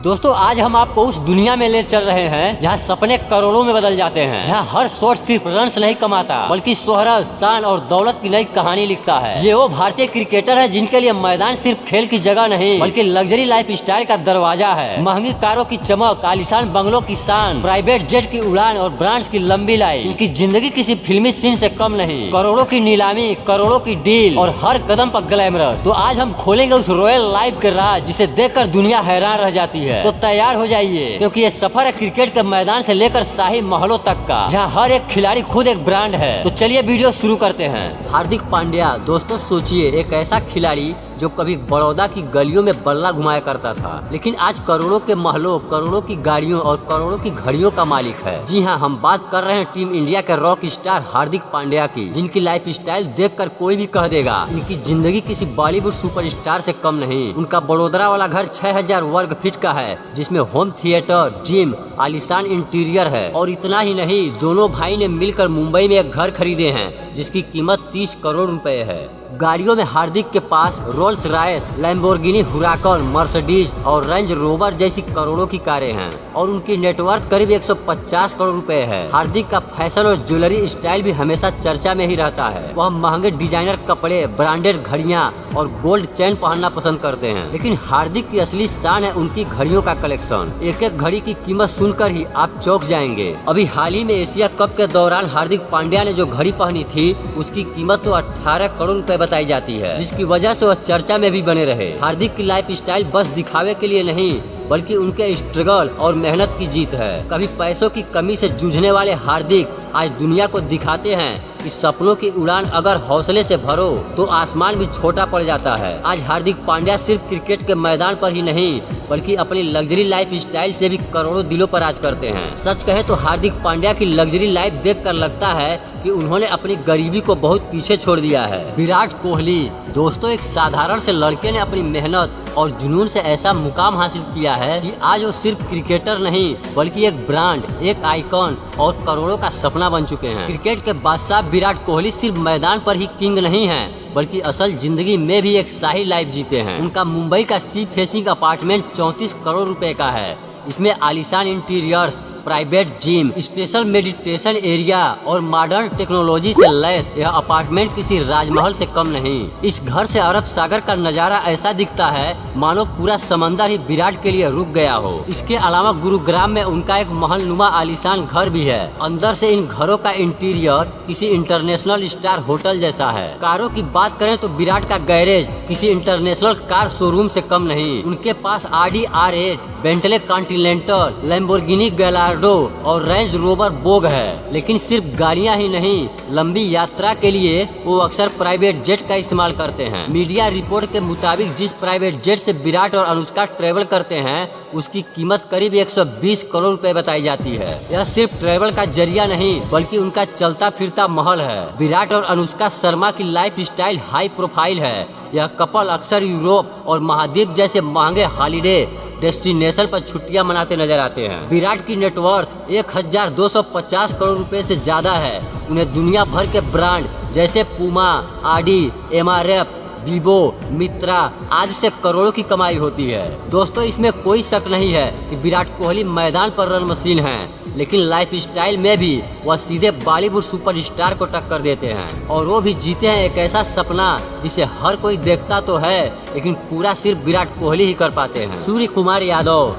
दोस्तों आज हम आपको उस दुनिया में ले चल रहे हैं जहां सपने करोड़ों में बदल जाते हैं, जहां हर शॉट सिर्फ रन्स नहीं कमाता बल्कि शोहरत, शान और दौलत की नई कहानी लिखता है। ये वो भारतीय क्रिकेटर है जिनके लिए मैदान सिर्फ खेल की जगह नहीं बल्कि लग्जरी लाइफ स्टाइल का दरवाजा है। महंगी कारों की चमक, आलीशान बंगलों की शान, प्राइवेट जेट की उड़ान और ब्रांड्स की लंबी लाइन, इनकी जिंदगी किसी फिल्मी सीन से कम नहीं। करोड़ों की नीलामी, करोड़ों की डील और हर कदम पर ग्लैमरस। तो आज हम खोलेंगे उस रॉयल लाइफ के राज जिसे देखकर दुनिया हैरान रह जाती है। तो तैयार हो जाइए क्योंकि ये सफर है क्रिकेट के मैदान से लेकर शाही महलों तक का, जहां हर एक खिलाड़ी खुद एक ब्रांड है। तो चलिए वीडियो शुरू करते हैं। हार्दिक पांड्या, दोस्तों सोचिए एक ऐसा खिलाड़ी जो कभी बड़ौदा की गलियों में बल्ला घुमाया करता था, लेकिन आज करोड़ों के महलों, करोड़ों की गाड़ियों और करोड़ों की घड़ियों का मालिक है। जी हाँ, हम बात कर रहे हैं टीम इंडिया के रॉक स्टार हार्दिक पांड्या की, जिनकी लाइफ स्टाइल देखकर कोई भी कह देगा इनकी जिंदगी किसी बॉलीवुड सुपरस्टार से कम नहीं। उनका बड़ोदरा वाला घर 6000 वर्ग फीट का है, जिसमें होम थिएटर, जिम, आलीशान इंटीरियर है। और इतना ही नहीं, दोनों भाई ने मिलकर मुंबई में एक घर खरीदे हैं जिसकी कीमत 30 करोड़ रुपए है। गाड़ियों में हार्दिक के पास Rolls Royce, Lamborghini Huracan, Mercedes और रेंज रोवर जैसी करोड़ों की कारें हैं और उनकी नेटवर्थ करीब 150 करोड़ रुपए है। हार्दिक का फैशन और ज्वेलरी स्टाइल भी हमेशा चर्चा में ही रहता है। वह महंगे डिजाइनर कपड़े, ब्रांडेड घड़ियां और गोल्ड चेन पहनना पसंद करते हैं, लेकिन हार्दिक की असली शान है उनकी घड़ियों का कलेक्शन। एक एक घड़ी की कीमत सुनकर ही आप चौंक जाएंगे। अभी हाल ही में एशिया कप के दौरान हार्दिक पांड्या ने जो घड़ी पहनी थी उसकी कीमत तो 18 करोड़ रुपए बताई जाती है, जिसकी वजह से वह चर्चा में भी बने रहे। हार्दिक की लाइफ स्टाइल बस दिखावे के लिए नहीं बल्कि उनके स्ट्रगल और मेहनत की जीत है। कभी पैसों की कमी से जूझने वाले हार्दिक आज दुनिया को दिखाते हैं कि सपनों की उड़ान अगर हौसले से भरो तो आसमान भी छोटा पड़ जाता है। आज हार्दिक पांड्या सिर्फ क्रिकेट के मैदान पर ही नहीं बल्कि अपनी लग्जरी लाइफ स्टाइल से भी करोड़ों दिलों पर राज करते हैं। सच कहे तो हार्दिक पांड्या की लग्जरी लाइफ देखकर लगता है कि उन्होंने अपनी गरीबी को बहुत पीछे छोड़ दिया है। विराट कोहली, दोस्तों एक साधारण से लड़के ने अपनी मेहनत और जुनून से ऐसा मुकाम हासिल किया है कि आज वो सिर्फ क्रिकेटर नहीं बल्कि एक ब्रांड, एक आइकॉन और करोड़ों का सपना बन चुके हैं। क्रिकेट के बादशाह विराट कोहली सिर्फ मैदान पर ही किंग नहीं है बल्कि असल जिंदगी में भी एक शाही लाइफ जीते हैं। उनका मुंबई का सी फेसिंग अपार्टमेंट 34 करोड़ रुपए का है। इसमें आलीशान interiors, private gym, special meditation area और मॉडर्न टेक्नोलॉजी से लैस यह अपार्टमेंट किसी राजमहल से कम नहीं। इस घर से अरब सागर का नजारा ऐसा दिखता है मानो पूरा समंदर ही विराट के लिए रुक गया हो। इसके अलावा गुरुग्राम में उनका एक महलनुमा आलीशान घर भी है। अंदर से इन घरों का इंटीरियर किसी इंटरनेशनल स्टार होटल जैसा है। कारों की बात करें तो विराट का गैरेज किसी इंटरनेशनल कार शोरूम से कम नहीं। उनके पास आडी R8, बेंटले कॉन्टिनेंटल, लैम्बोर्गिनी और रेंज रोवर बोग है। लेकिन सिर्फ गाड़ियां ही नहीं, लंबी यात्रा के लिए वो अक्सर प्राइवेट जेट का इस्तेमाल करते हैं। मीडिया रिपोर्ट के मुताबिक जिस प्राइवेट जेट से विराट और अनुष्का ट्रेवल करते हैं उसकी कीमत करीब 120 करोड़ रुपए बताई जाती है। यह सिर्फ ट्रेवल का जरिया नहीं बल्कि उनका चलता फिरता महल है। विराट और अनुष्का शर्मा की लाइफ स्टाइल हाई प्रोफाइल है। यह कपल अक्सर यूरोप और महाद्वीप जैसे महंगे हॉलिडे डेस्टिनेशन पर छुट्टियां मनाते नजर आते हैं। विराट की नेटवर्थ 1250 करोड़ रुपए से ज्यादा है। उन्हें दुनिया भर के ब्रांड जैसे पूमा, आडी, MRF, वीवो, मित्रा आदि से करोड़ों की कमाई होती है। दोस्तों इसमें कोई शक नहीं है कि विराट कोहली मैदान पर रन मशीन हैं, लेकिन लाइफ स्टाइल में भी वह सीधे बॉलीवुड सुपरस्टार को टक्कर देते हैं और वो भी जीते हैं एक ऐसा सपना जिसे हर कोई देखता तो है लेकिन पूरा सिर्फ विराट कोहली ही कर पाते हैं। सूर्य कुमार यादव,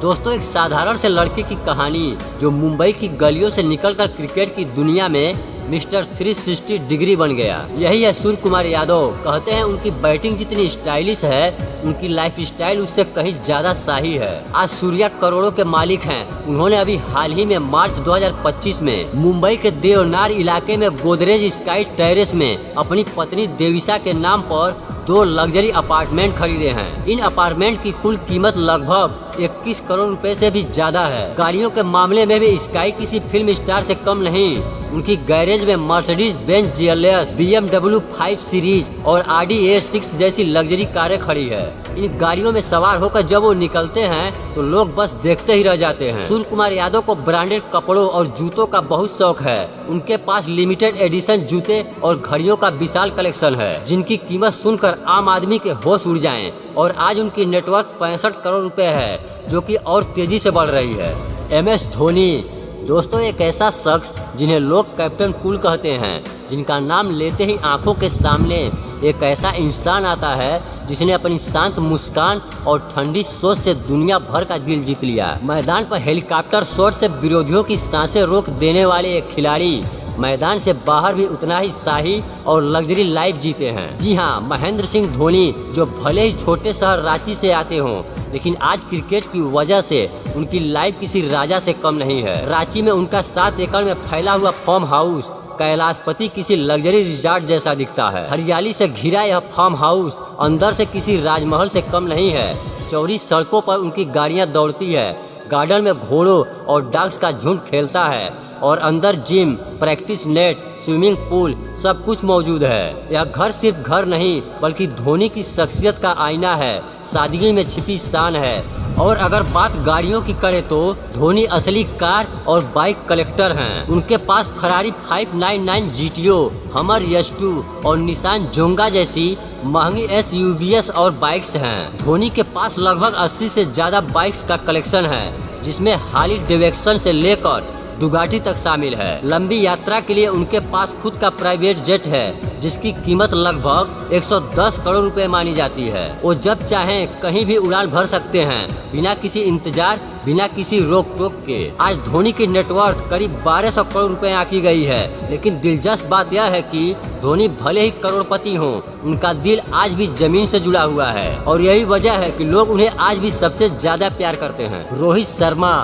दोस्तों एक साधारण से लड़के की कहानी जो मुंबई की गलियों से निकलकर क्रिकेट की दुनिया में मिस्टर 360 डिग्री बन गया। यही है सूर्य कुमार यादव। कहते हैं उनकी बैटिंग जितनी स्टाइलिश है उनकी लाइफ स्टाइल उससे कहीं ज्यादा शाही है। आज सूर्या करोड़ों के मालिक हैं। उन्होंने अभी हाल ही में मार्च 2025 में मुंबई के देवनार इलाके में गोदरेज स्काई टेरेस में अपनी पत्नी देविशा के नाम पर 2 लग्जरी अपार्टमेंट खरीदे हैं। इन अपार्टमेंट की कुल कीमत लगभग 21 करोड़ रुपए से भी ज्यादा है। गाड़ियों के मामले में भी स्काई किसी फिल्म स्टार से कम नहीं। उनकी गैरेज में Mercedes Benz GLS, BMW 5 series और Audi A6 जैसी लग्जरी कारें खड़ी है। इन गाड़ियों में सवार होकर जब वो निकलते हैं तो लोग बस देखते ही रह जाते हैं। सूर्य कुमार यादव को ब्रांडेड कपड़ों और जूतों का बहुत शौक है। उनके पास लिमिटेड एडिशन जूते और घड़ियों का विशाल कलेक्शन है जिनकी कीमत सुनकर आम आदमी के होश उड़ जाएं। और आज उनकी नेटवर्क 65 करोड़ रुपए है, जो कि और तेजी से बढ़ रही है। MS धोनी दोस्तों एक ऐसा शख्स जिन्हें लोग कैप्टन कूल कहते हैं, जिनका नाम लेते ही आंखों के सामने एक ऐसा इंसान आता है जिसने अपनी शांत मुस्कान और ठंडी सोच से दुनिया भर का दिल जीत लिया। मैदान पर हेलीकॉप्टर शॉट से विरोधियों की सांसें रोक देने वाले एक खिलाड़ी मैदान से बाहर भी उतना ही शाही और लग्जरी लाइफ जीते हैं। जी हाँ, महेंद्र सिंह धोनी, जो भले ही छोटे शहर रांची से आते हों, लेकिन आज क्रिकेट की वजह से उनकी लाइफ किसी राजा से कम नहीं है। रांची में उनका 7 एकड़ में फैला हुआ फार्म हाउस कैलाशपति किसी लग्जरी रिजॉर्ट जैसा दिखता है। हरियाली से घिरा यह फार्म हाउस अंदर से किसी राजमहल से कम नहीं है। चौड़ी सड़कों पर उनकी गाड़ियां दौड़ती है, गार्डन में घोड़ों और डॉग्स का झुंड खेलता है और अंदर gym, practice net, swimming pool सब कुछ मौजूद है। यह घर सिर्फ घर नहीं बल्कि धोनी की शख्सियत का आईना है, सादगी में छिपी शान है। और अगर बात गाड़ियों की करें तो धोनी असली कार और बाइक कलेक्टर हैं। उनके पास फरारी 599 GTO, हमर S2 और निसान जोंगा जैसी महंगी SUVs और बाइक्स हैं। धोनी के पास लगभग 80 से ज्यादा बाइक्स का कलेक्शन है, जिसमें हार्ली डेविडसन से लेकर डुगाटी तक शामिल है। लंबी यात्रा के लिए उनके पास खुद का प्राइवेट जेट है, जिसकी कीमत लगभग 110 करोड़ रुपए मानी जाती है। वो जब चाहें कहीं भी उड़ान भर सकते हैं, बिना किसी इंतजार, बिना किसी रोक टोक के। आज धोनी की नेटवर्थ करीब 1200 करोड़ रुपए आंकी गई है, लेकिन दिलचस्प बात यह है कि धोनी भले ही करोड़पति हों, उनका दिल आज भी जमीन से जुड़ा हुआ है और यही वजह है कि लोग उन्हें आज भी सबसे ज्यादा प्यार करते हैं। रोहित शर्मा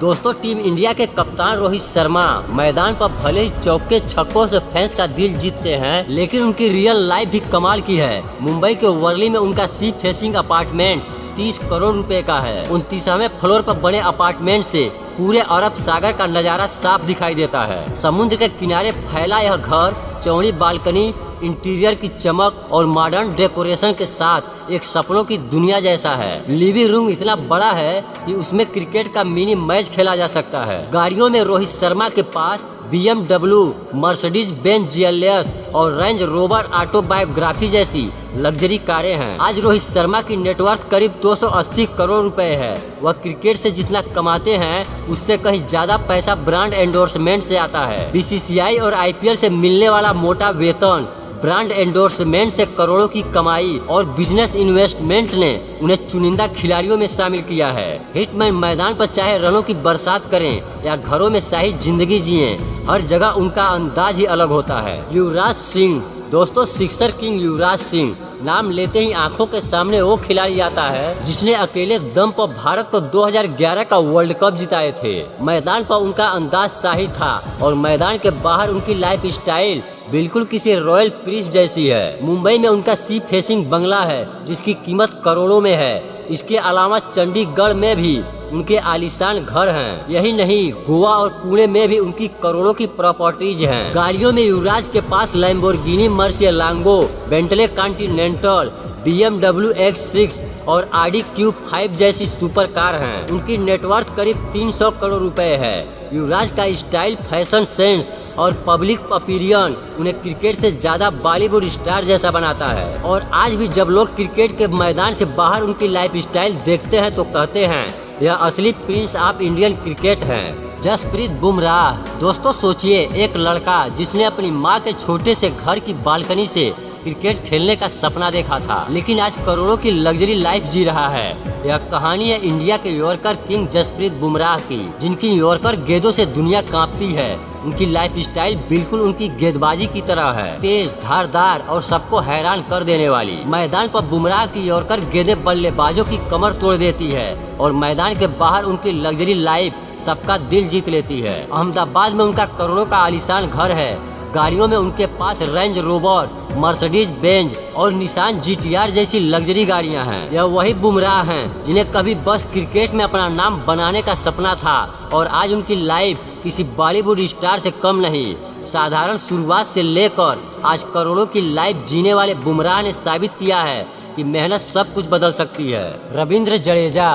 दोस्तों, टीम इंडिया के कप्तान रोहित शर्मा मैदान पर भले ही चौके छक्कों से फैंस का दिल जीतते हैं, लेकिन उनकी रियल लाइफ भी कमाल की है। मुंबई के वर्ली में उनका सी फेसिंग अपार्टमेंट 30 करोड़ रुपए का है। 29वें फ्लोर पर बने अपार्टमेंट से पूरे अरब सागर का नजारा साफ दिखाई देता है। समुद्र के किनारे फैला यह घर चौड़ी बालकनी, इंटीरियर की चमक और मॉडर्न डेकोरेशन के साथ एक सपनों की दुनिया जैसा है। लिविंग रूम इतना बड़ा है कि उसमें क्रिकेट का मिनी मैच खेला जा सकता है। गाड़ियों में रोहित शर्मा के पास BMW, मर्सिडीज बेंज GLS और रेंज रोवर ऑटोबायोग्राफी जैसी लग्जरी कारें हैं। आज रोहित शर्मा की नेटवर्थ करीब 280 करोड़ रुपए है। वह क्रिकेट से जितना कमाते हैं, उससे कहीं ज्यादा पैसा ब्रांड एंडोर्समेंट से आता है। BCCI और IPL से मिलने वाला मोटा वेतन, ब्रांड एंडोर्समेंट से करोड़ों की कमाई और बिजनेस इन्वेस्टमेंट ने उन्हें चुनिंदा खिलाड़ियों में शामिल किया है। हिटमैन मैदान पर चाहे रनों की बरसात करें या घरों में शाही जिंदगी जिए, हर जगह उनका अंदाज ही अलग होता है। युवराज सिंह दोस्तों, सिक्सर किंग युवराज सिंह नाम लेते ही आंखों के सामने वो खिलाड़ी आता है जिसने अकेले दम पर भारत को 2011 का वर्ल्ड कप जिताए थे। मैदान पर उनका अंदाज शाही था और मैदान के बाहर उनकी लाइफ स्टाइल बिल्कुल किसी रॉयल प्रिंस जैसी है। मुंबई में उनका सी फेसिंग बंगला है, जिसकी कीमत करोड़ों में है। इसके अलावा चंडीगढ़ में भी उनके आलीशान घर हैं। यही नहीं, गोवा और पुणे में भी उनकी करोड़ों की प्रॉपर्टीज हैं। गाड़ियों में युवराज के पास Lamborghini Murcielago, Bentley Continental, BMW X6 और Audi Q5 जैसी सुपर कार हैं। उनकी नेटवर्थ करीब 300 करोड़ रुपए है। युवराज का स्टाइल, फैशन सेंस और पब्लिक अपीरियन उन्हें क्रिकेट से ज्यादा बॉलीवुड स्टार जैसा बनाता है। और आज भी जब लोग क्रिकेट के मैदान से बाहर उनकी लाइफ स्टाइल देखते हैं तो कहते हैं यह असली प्रिंस ऑफ इंडियन क्रिकेट हैं। जसप्रीत बुमराह दोस्तों, सोचिए एक लड़का जिसने अपनी माँ के छोटे से घर की बालकनी से क्रिकेट खेलने का सपना देखा था, लेकिन आज करोड़ों की लग्जरी लाइफ जी रहा है। यह कहानी है इंडिया के यॉर्कर किंग जसप्रीत बुमराह की, जिनकी यॉर्कर गेंदों से दुनिया कांपती है। उनकी लाइफ स्टाइल बिल्कुल उनकी गेंदबाजी की तरह है, तेज, धारदार और सबको हैरान कर देने वाली। मैदान पर बुमराह की यॉर्कर गेंदें बल्लेबाजों की कमर तोड़ देती है और मैदान के बाहर उनकी लग्जरी लाइफ सबका दिल जीत लेती है। अहमदाबाद में उनका करोड़ों का आलीशान घर है। गाड़ियों में उनके पास रेंज रोवर, मर्सिडीज बेंज और निसान GTR जैसी लग्जरी गाड़ियां हैं। यह वही बुमराह हैं जिन्हें कभी बस क्रिकेट में अपना नाम बनाने का सपना था और आज उनकी लाइफ किसी बॉलीवुड स्टार से कम नहीं। साधारण शुरुआत से लेकर आज करोड़ों की लाइफ जीने वाले बुमराह ने साबित किया है कि मेहनत सब कुछ बदल सकती है। रविंद्र जडेजा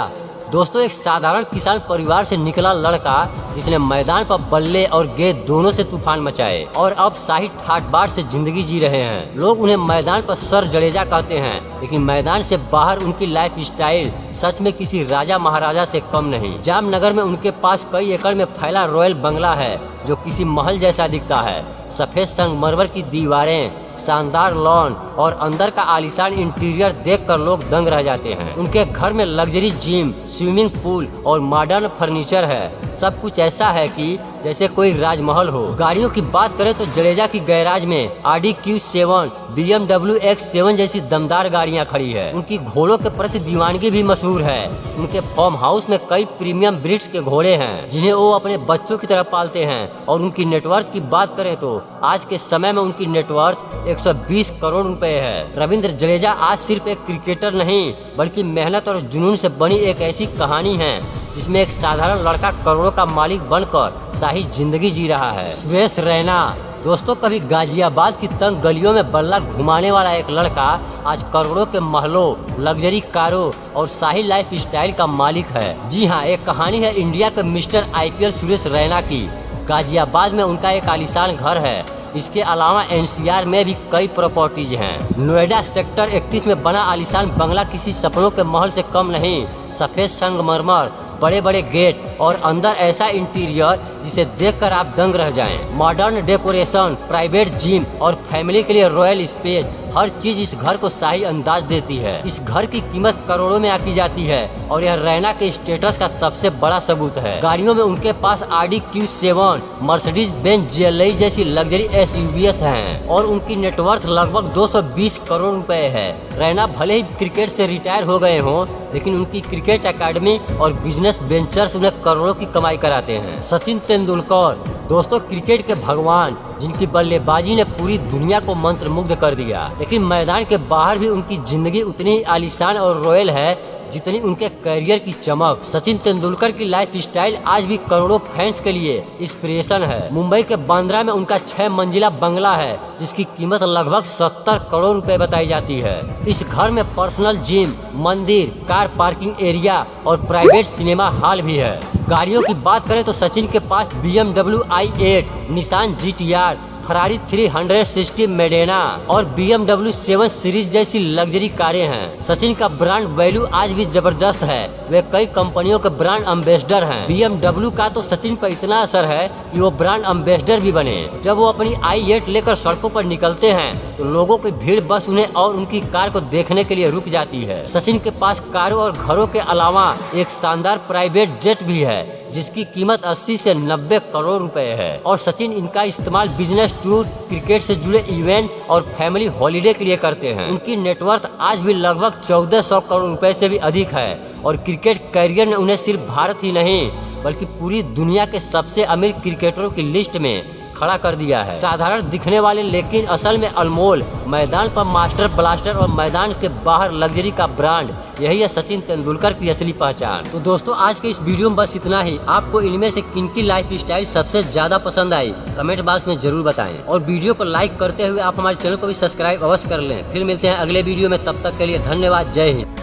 दोस्तों, एक साधारण किसान परिवार से निकला लड़का जिसने मैदान पर बल्ले और गेंद दोनों से तूफान मचाए और अब शाही ठाट बाट से जिंदगी जी रहे हैं। लोग उन्हें मैदान पर सर जडेजा कहते हैं, लेकिन मैदान से बाहर उनकी लाइफ स्टाइल सच में किसी राजा महाराजा से कम नहीं। जामनगर में उनके पास कई एकड़ में फैला रॉयल बंगला है जो किसी महल जैसा दिखता है। सफेद संगमरमर की दीवारें, शानदार लॉन और अंदर का आलीशान इंटीरियर देखकर लोग दंग रह जाते हैं। उनके घर में लग्जरी जिम, स्विमिंग पूल और मॉडर्न फर्नीचर है। सब कुछ ऐसा है कि जैसे कोई राजमहल हो। गाड़ियों की बात करें तो जडेजा की गैराज में Audi Q7, BMW X7 जैसी दमदार गाड़ियां खड़ी है। उनकी घोड़ों के प्रति दीवानगी भी मशहूर है। उनके फार्म हाउस में कई प्रीमियम ब्रीड्स के घोड़े हैं जिन्हें वो अपने बच्चों की तरह पालते हैं। और उनकी नेटवर्थ की बात करें तो आज के समय में उनकी नेटवर्थ 120 करोड़ रुपए है। रविंद्र जडेजा आज सिर्फ एक क्रिकेटर नहीं बल्कि मेहनत और जुनून से बनी एक ऐसी कहानी है जिसमें एक साधारण लड़का करोड़ों का मालिक बनकर शाही जिंदगी जी रहा है। सुरेश रैना। दोस्तों, कभी गाजियाबाद की तंग गलियों में बल्ला घुमाने वाला एक लड़का आज करोड़ों के महलों, लग्जरी कारों और शाही लाइफ स्टाइल का मालिक है। जी हाँ, एक कहानी है इंडिया के मिस्टर IPL सुरेश रैना की। गाजियाबाद में उनका एक आलीशान घर है। इसके अलावा NCR में भी कई प्रॉपर्टीज हैं। नोएडा सेक्टर 31 में बना आलीशान बंगला किसी सपनों के महल से कम नहीं। सफेद संगमरमर, बड़े बड़े गेट और अंदर ऐसा इंटीरियर जिसे देखकर आप दंग रह जाएं। मॉडर्न डेकोरेशन, प्राइवेट जिम और फैमिली के लिए रॉयल स्पेस, हर चीज इस घर को शाही अंदाज देती है। इस घर की कीमत करोड़ों में आकी जाती है और यह रैना के स्टेटस का सबसे बड़ा सबूत है। गाड़ियों में उनके पास Audi Q7, Mercedes Benz GLE जैसी लग्जरी SUVs हैं और उनकी नेटवर्थ लगभग 220 करोड़ रुपए है। रैना भले ही क्रिकेट से रिटायर हो गए हों, लेकिन उनकी क्रिकेट एकेडमी और बिजनेस वेंचर्स उन्हें करोड़ों की कमाई कराते हैं। सचिन तेंदुलकर। दोस्तों, क्रिकेट के भगवान जिनकी बल्लेबाजी ने पूरी दुनिया को मंत्रमुग्ध कर दिया, लेकिन मैदान के बाहर भी उनकी जिंदगी उतनी ही आलीशान और रॉयल है जितनी उनके करियर की चमक। सचिन तेंदुलकर की लाइफ स्टाइल आज भी करोड़ों फैंस के लिए इंस्पिरेशन है। मुंबई के बांद्रा में उनका 6 मंजिला बंगला है जिसकी कीमत लगभग 70 करोड़ रुपए बताई जाती है। इस घर में पर्सनल जिम, मंदिर, कार पार्किंग एरिया और प्राइवेट सिनेमा हॉल भी है। गाड़ियों की बात करें तो सचिन के पास BMW i8, Nissan GTR, Ferrari 360 मेडेना और BMW 7 सीरीज जैसी लग्जरी कारें हैं। सचिन का ब्रांड वैल्यू आज भी जबरदस्त है। वे कई कंपनियों के ब्रांड एम्बेसडर हैं। BMW का तो सचिन पर इतना असर है कि वो ब्रांड एम्बेसडर भी बने। जब वो अपनी i8 लेकर सड़कों पर निकलते हैं तो लोगों की भीड़ बस उन्हें और उनकी कार को देखने के लिए रुक जाती है। सचिन के पास कारों और घरों के अलावा एक शानदार प्राइवेट जेट भी है जिसकी कीमत 80 से 90 करोड़ रुपए है। और सचिन इनका इस्तेमाल बिजनेस टूर, क्रिकेट से जुड़े इवेंट और फैमिली हॉलिडे के लिए करते हैं। उनकी नेटवर्थ आज भी लगभग 1400 करोड़ रुपए से भी अधिक है और क्रिकेट करियर ने उन्हें सिर्फ भारत ही नहीं बल्कि पूरी दुनिया के सबसे अमीर क्रिकेटरों की लिस्ट में खड़ा कर दिया है। साधारण दिखने वाले लेकिन असल में अनमोल, मैदान पर मास्टर ब्लास्टर और मैदान के बाहर लग्जरी का ब्रांड, यही है सचिन तेंदुलकर की असली पहचान। तो दोस्तों, आज के इस वीडियो में बस इतना ही। आपको इनमें से किनकी लाइफ स्टाइल सबसे ज्यादा पसंद आई कमेंट बॉक्स में जरूर बताएं और वीडियो को लाइक करते हुए आप हमारे चैनल को भी सब्सक्राइब अवश्य कर लें। फिर मिलते हैं अगले वीडियो में, तब तक के लिए धन्यवाद। जय हिंद।